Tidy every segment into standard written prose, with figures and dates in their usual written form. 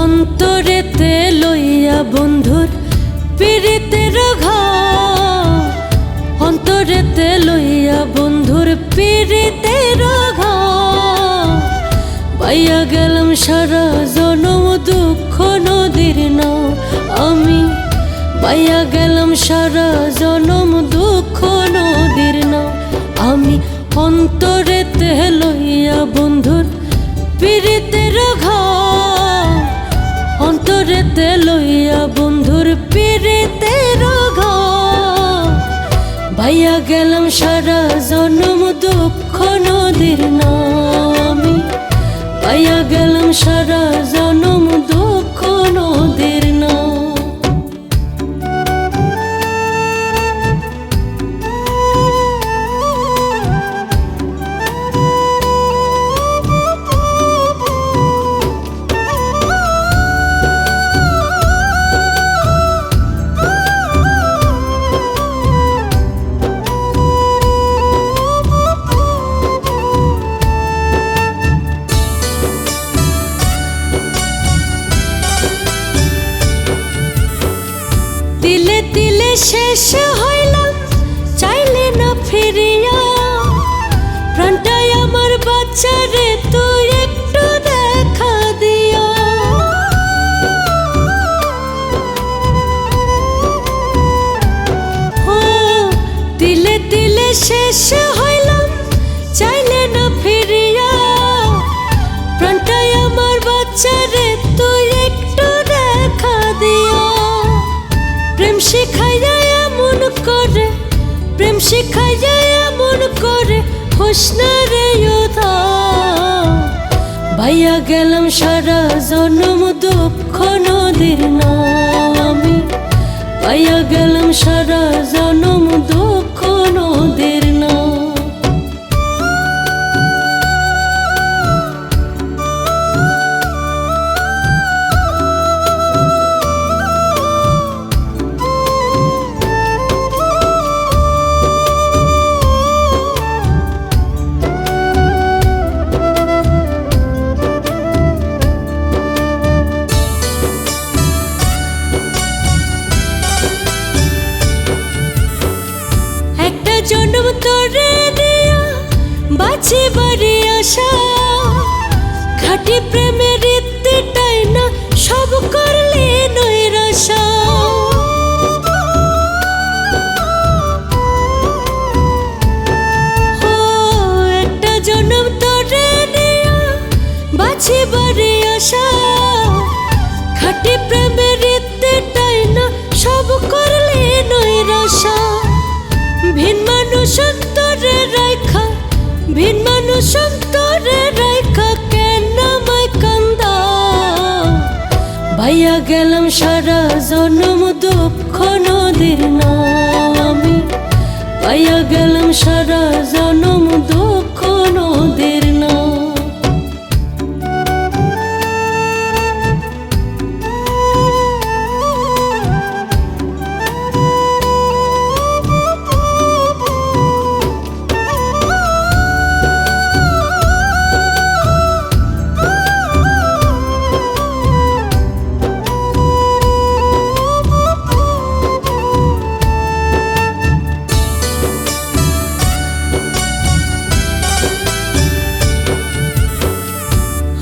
অন্তরেতে লইয়া বন্ধুর পীড়িতের ঘাও, অন্তরেতে লইয়া বন্ধুর পীড়িতের ঘাও। পাইয়া গেলাম সারা জনম দুঃখ নদীর নাও আমি, পাইয়া গেলাম সারা জনম দুঃখ নদীর নাও আমি। অন্তরেতে লইয়া বন্ধুর পীড়িতের ঘাও, অন্তরেতে লইয়া বন্ধুর পীড়িতের ঘাও। পাইয়া গেলাম সারা জনম দুঃখ নদীর নাও আমি, পাইয়া গেলাম সারা জনম দুঃখ নদীর নাও। তিলে তিলে শেষ হইলাম চাইলে না ফিরিয়া, প্রাণটাই আমার বাচ্চারে তুই একটু দেখা দিয়া। তিলে তিলে শেষ হইলাম চাইলে না ফিরিয়া, প্রাণটাই আমার বাচ্চারে তুই একটু দেখা দিয়া। প্রেম শিখাইয়া এমন করে, প্রেম শিখাইয়া এমন করে হোসনা রে উধাও। পাইয়া গেলাম সারা জনম দুঃখ নদীর নাও আমি, পাইয়া গেলাম সারা জনম দুঃখ নদীর নাও। জনম তোরে দিয়া বাঁচি বাড়ি আসা, খাঁটি প্রেমের রীতিটাই না সব করলে নৈরাশা। একটা জনম তোরে দিয়া বাঁচি বাড়ি আসা, খাঁটি প্রেমের রীতিটাই না সব করলে নৈরাশা। ভিন মানুষ অন্তরে রাইখা, ভিন মানুষ অন্তরে রাইখা কেন আমায় কান্দাও। পাইয়া গেলাম সারা জনম দুঃখ নদীর নাও আমি, পাইয়া গেলাম সারা জনম দুঃখ নদীর নাও।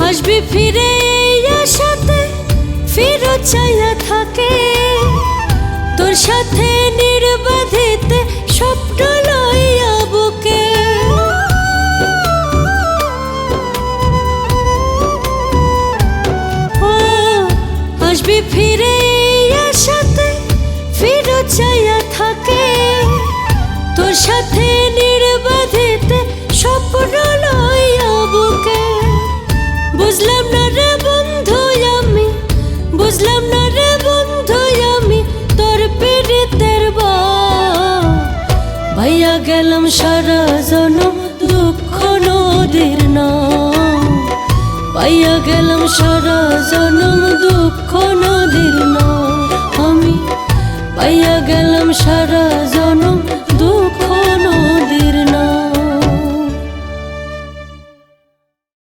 আসবি ফিরে এই আশাতে ফিরত চাইয়া থাকে, তোর সাথে নির্বাধিতে স্বপ্ন লইয়া বুকে। আসবি ফিরে এই আশাতে ফিরত চাইয়া থাকে, তোর সাথে নির্বাধিতে স্বপ্ন লইয়া বুকে। বুঝলাম না রে বন্ধু আমি, বুঝলাম না রে বন্ধু আমি তোর পীড়িতের বাও। পাইয়া গেলাম সারা জনম দুঃখ নদীর নাও, পাইয়া গেলাম সারা জনম দুঃখ নদীর নাও আমি, পাইয়া গেলাম সারা